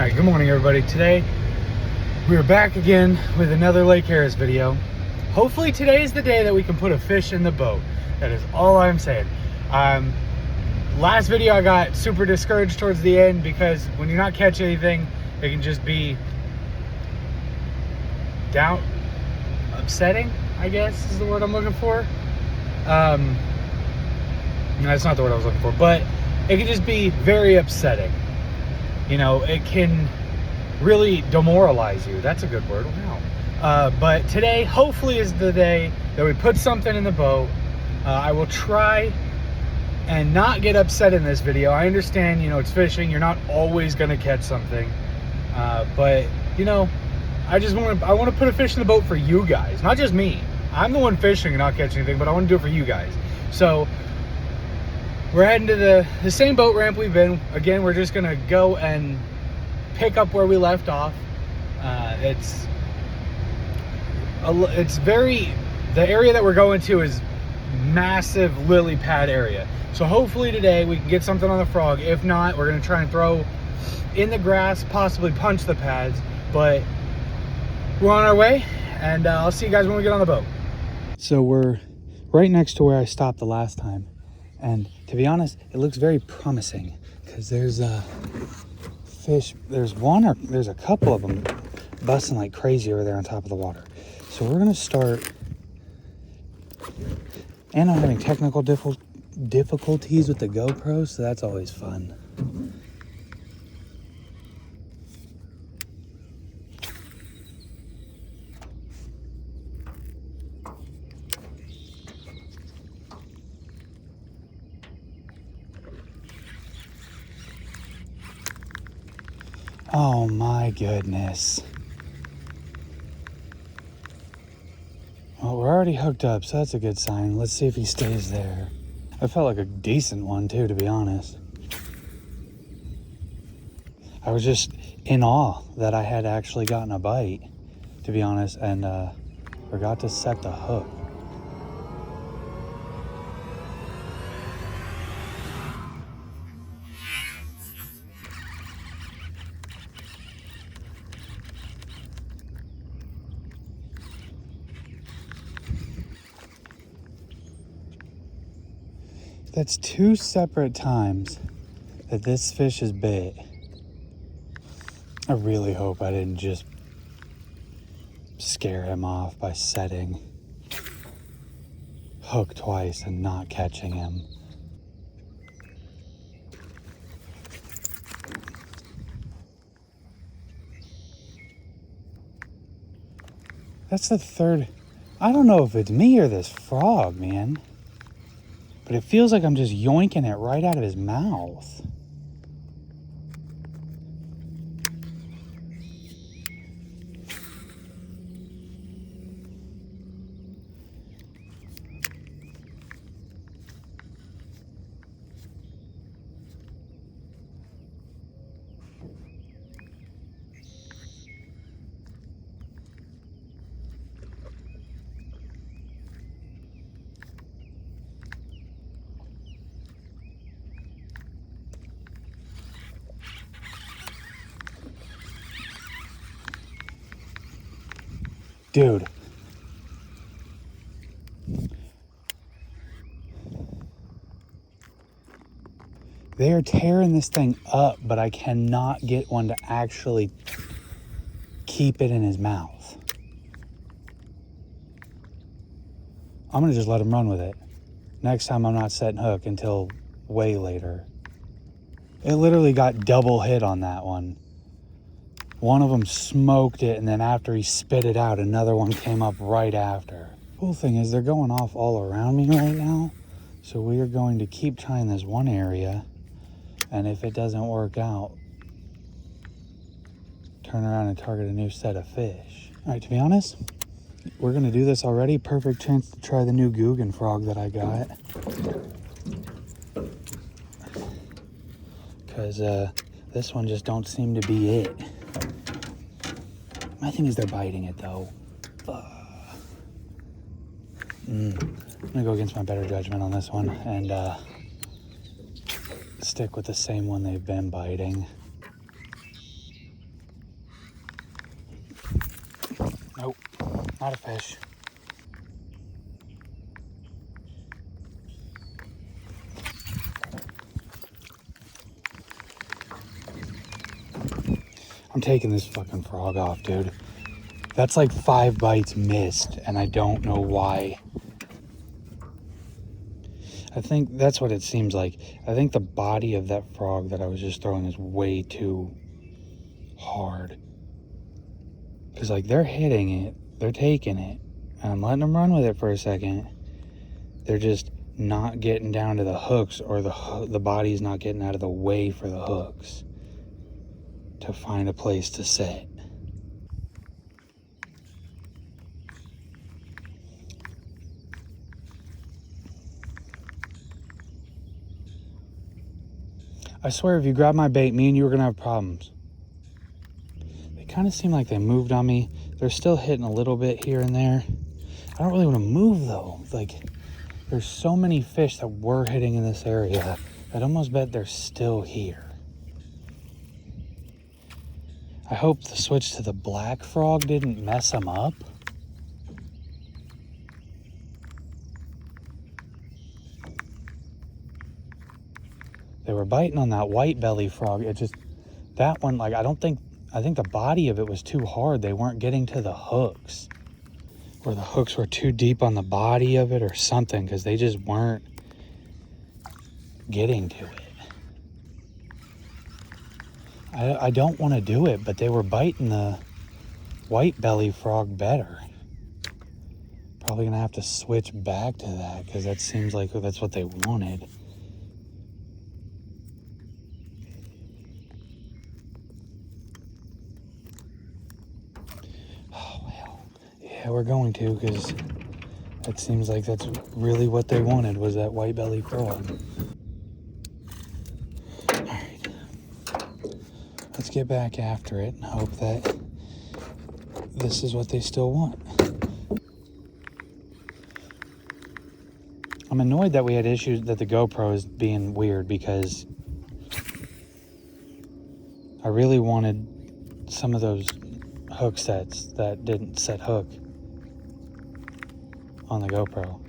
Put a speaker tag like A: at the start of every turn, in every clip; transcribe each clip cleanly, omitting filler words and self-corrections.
A: Alright, good morning everybody. Today we are back again with another Lake Harris video. Hopefully today is the day that we can put a fish in the boat. That is all I'm saying. Last video I got super discouraged towards the end because when you're not catching anything, it can just be upsetting, I guess is the word I'm looking for. No, that's not the word I was looking for, but it can just be very upsetting. You know, it can really demoralize you. That's a good word. Wow. But today, hopefully, is the day that we put something in the boat. I will try and not get upset in this video. I understand, you know, it's fishing. You're not always going to catch something. But, you know, I want to put a fish in the boat for you guys, not just me. I'm the one fishing and not catching anything, but I want to do it for you guys. So we're heading to the same boat ramp we've been. Again, we're just gonna go and pick up where we left off. The area that we're going to is massive lily pad area. So hopefully today we can get something on the frog. If not, we're gonna try and throw in the grass, possibly punch the pads. But we're on our way, and I'll see you guys when we get on the boat. So we're right next to where I stopped the last time. And to be honest, it looks very promising because there's a fish. There's a couple of them busting like crazy over there on top of the water. So we're gonna start. And I'm having technical difficulties with the GoPro, so that's always fun. Oh my goodness. Well, we're already hooked up, so that's a good sign. Let's see if he stays there. I felt like a decent one too, to be honest. I was just in awe that I had actually gotten a bite, to be honest, and forgot to set the hook. That's 2 separate times that this fish is bit. I really hope I didn't just scare him off by setting hook twice and not catching him. That's the third. I don't know if it's me or this frog, man. But it feels like I'm just yoinking it right out of his mouth. Dude. They are tearing this thing up, but I cannot get one to actually keep it in his mouth. I'm gonna just let him run with it. Next time I'm not setting hook until way later. It literally got double hit on that one. One of them smoked it, and then after he spit it out, another one came up right after. Cool thing is they're going off all around me right now. So we are going to keep trying this one area. And if it doesn't work out, turn around and target a new set of fish. All right, to be honest, we're gonna do this already. Perfect chance to try the new Googan frog that I got. Because this one just don't seem to be it. My thing is they're biting it though. I'm gonna go against my better judgment on this one and stick with the same one they've been biting. Nope, not a fish. I'm taking this fucking frog off, dude. That's like 5 bites missed, and I don't know why. I think that's what it seems like. I think the body of that frog that I was just throwing is way too hard. Because, like, they're hitting it, they're taking it, and I'm letting them run with it for a second. They're just not getting down to the hooks, or the body's not getting out of the way for the hooks to find a place to sit. I swear, if you grab my bait, me and you are gonna have problems. They kind of seem like they moved on me. They're still hitting a little bit here and there. I don't really want to move though. Like, there's so many fish that were hitting in this area. I'd almost bet they're still here. I hope the switch to the black frog didn't mess them up. They were biting on that white belly frog. It just, that one, like, I think the body of it was too hard. They weren't getting to the hooks. Or the hooks were too deep on the body of it or something, because they just weren't getting to it. I don't want to do it, but they were biting the white belly frog better. Probably gonna have to switch back to that, because that seems like that's what they wanted. Oh, well, yeah, we're going to, because it seems like that's really what they wanted, was that white belly frog. Let's get back after it and hope that this is what they still want. I'm annoyed that we had issues, that the GoPro is being weird, because I really wanted some of those hook sets that didn't set hook on the GoPro.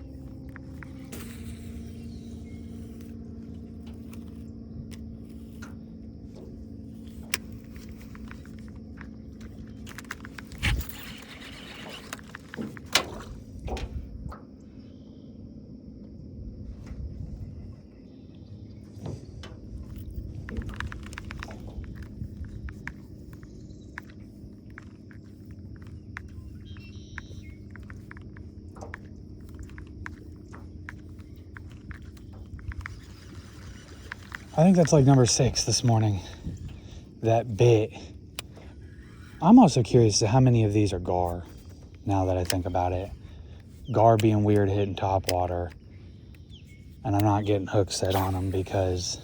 A: I think that's like number 6 this morning, that bit. I'm also curious to how many of these are gar, now that I think about it. Gar being weird hitting top water, and I'm not getting hook set on them because,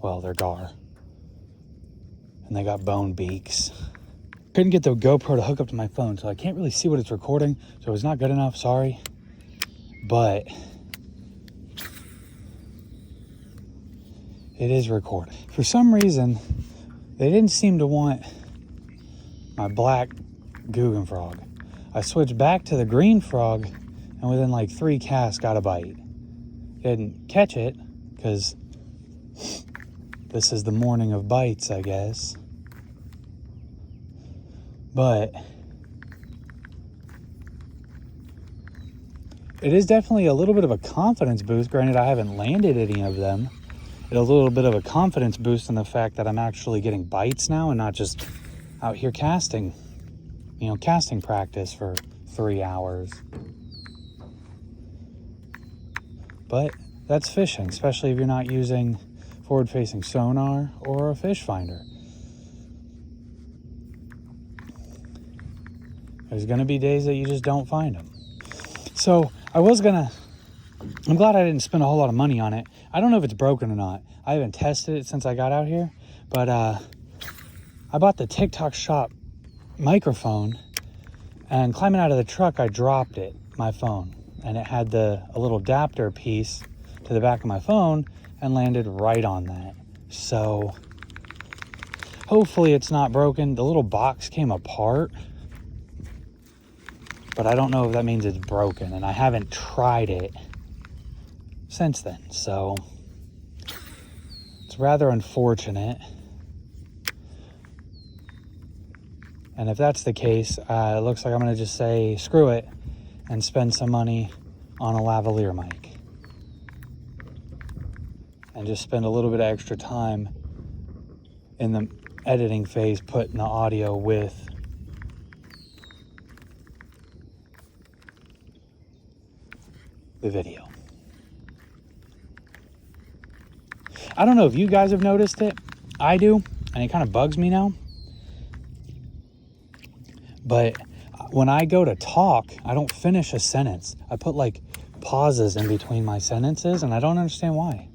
A: well, they're gar. And they got bone beaks. Couldn't get the GoPro to hook up to my phone, so I can't really see what it's recording, so it's not good enough, sorry. But it is recording. For some reason, they didn't seem to want my black Googan frog. I switched back to the green frog, and within like 3 casts got a bite. Didn't catch it, because this is the morning of bites, I guess. But it is definitely a little bit of a confidence boost. Granted, I haven't landed any of them. It's a little bit of a confidence boost in the fact that I'm actually getting bites now and not just out here casting, casting practice for 3 hours. But that's fishing, especially if you're not using forward-facing sonar or a fish finder. There's going to be days that you just don't find them. So I'm glad I didn't spend a whole lot of money on it. I don't know if it's broken or not. I haven't tested it since I got out here, but I bought the TikTok Shop microphone, and climbing out of the truck, I dropped it, my phone, and it had a little adapter piece to the back of my phone and landed right on that. So hopefully it's not broken. The little box came apart, but I don't know if that means it's broken, and I haven't tried it since then, so it's rather unfortunate. And if that's the case, it looks like I'm going to just say screw it and spend some money on a lavalier mic. And just spend a little bit of extra time in the editing phase putting the audio with the video. I don't know if you guys have noticed it. I do, and it kind of bugs me now. But when I go to talk, I don't finish a sentence. I put like pauses in between my sentences, and I don't understand why.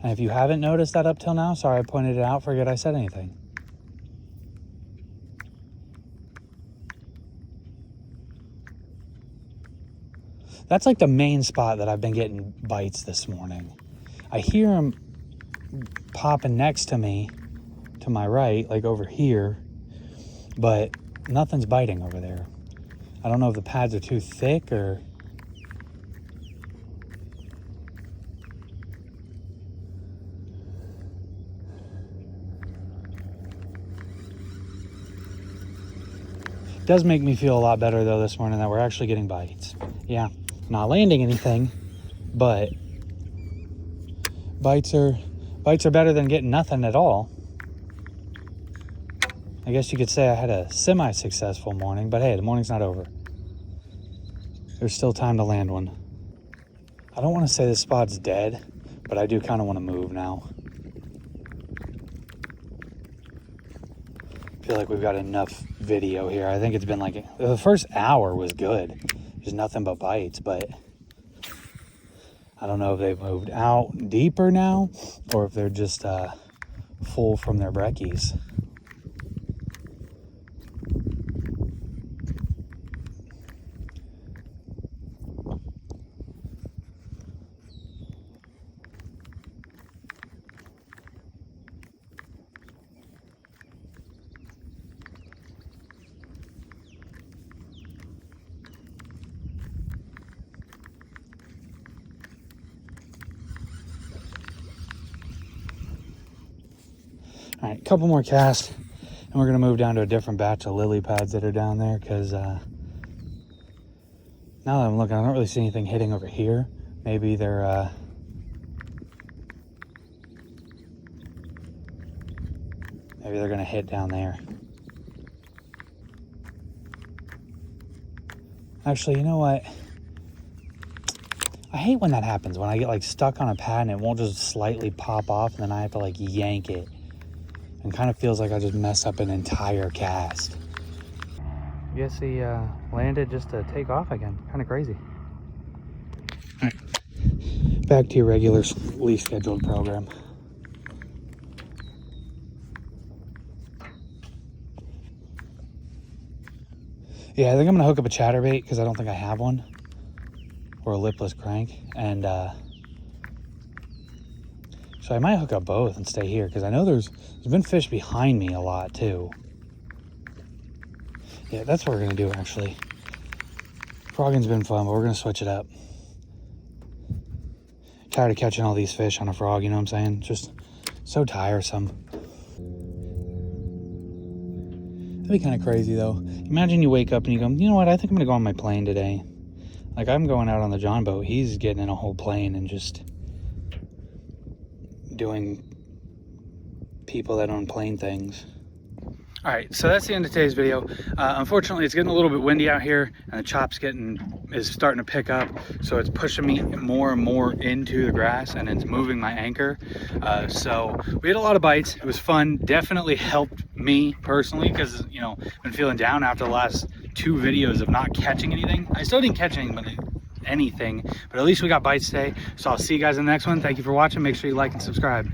A: And if you haven't noticed that up till now, sorry I pointed it out, forget I said anything. That's like the main spot that I've been getting bites this morning. I hear them popping next to me, to my right, like over here, but nothing's biting over there. I don't know if the pads are too thick or... It does make me feel a lot better though this morning that we're actually getting bites. Yeah, not landing anything, but bites are better than getting nothing at all. I guess you could say I had a semi-successful morning, but hey, the morning's not over. There's still time to land one. I don't want to say this spot's dead, but I do kind of want to move now. I feel like we've got enough video here. I think it's been like, the first hour was good. There's nothing but bites, but I don't know if they've moved out deeper now or if they're just full from their breckies. All right, a couple more casts, and we're gonna move down to a different batch of lily pads that are down there, because now that I'm looking, I don't really see anything hitting over here. Maybe they're gonna hit down there. Actually, you know what? I hate when that happens, when I get like stuck on a pad and it won't just slightly pop off, and then I have to like yank it. And kind of feels like I just messed up an entire cast. I guess he landed just to take off again. Kind of crazy. All right, back to your regularly scheduled program. Yeah, I think I'm gonna hook up a chatterbait because I don't think I have one, or a lipless crank, and so I might hook up both and stay here because I know there's been fish behind me a lot too. Yeah, that's what we're gonna do actually. Frogging's been fun, but we're gonna switch it up. Tired of catching all these fish on a frog, you know what I'm saying? Just so tiresome. That'd be kind of crazy though. Imagine you wake up and you go, you know what, I think I'm gonna go on my plane today. Like I'm going out on the John boat, he's getting in a whole plane and just doing people that own plane things. All right, so that's the end of today's video. Unfortunately, it's getting a little bit windy out here, and the chop's is starting to pick up, so it's pushing me more and more into the grass, and it's moving my anchor. So we had a lot of bites. It was fun. Definitely helped me personally because, you know, I've been feeling down after the last 2 videos of not catching anything. I still didn't catch anything, but at least we got bites today. So I'll see you guys in the next one. Thank you for watching. Make sure you like and subscribe.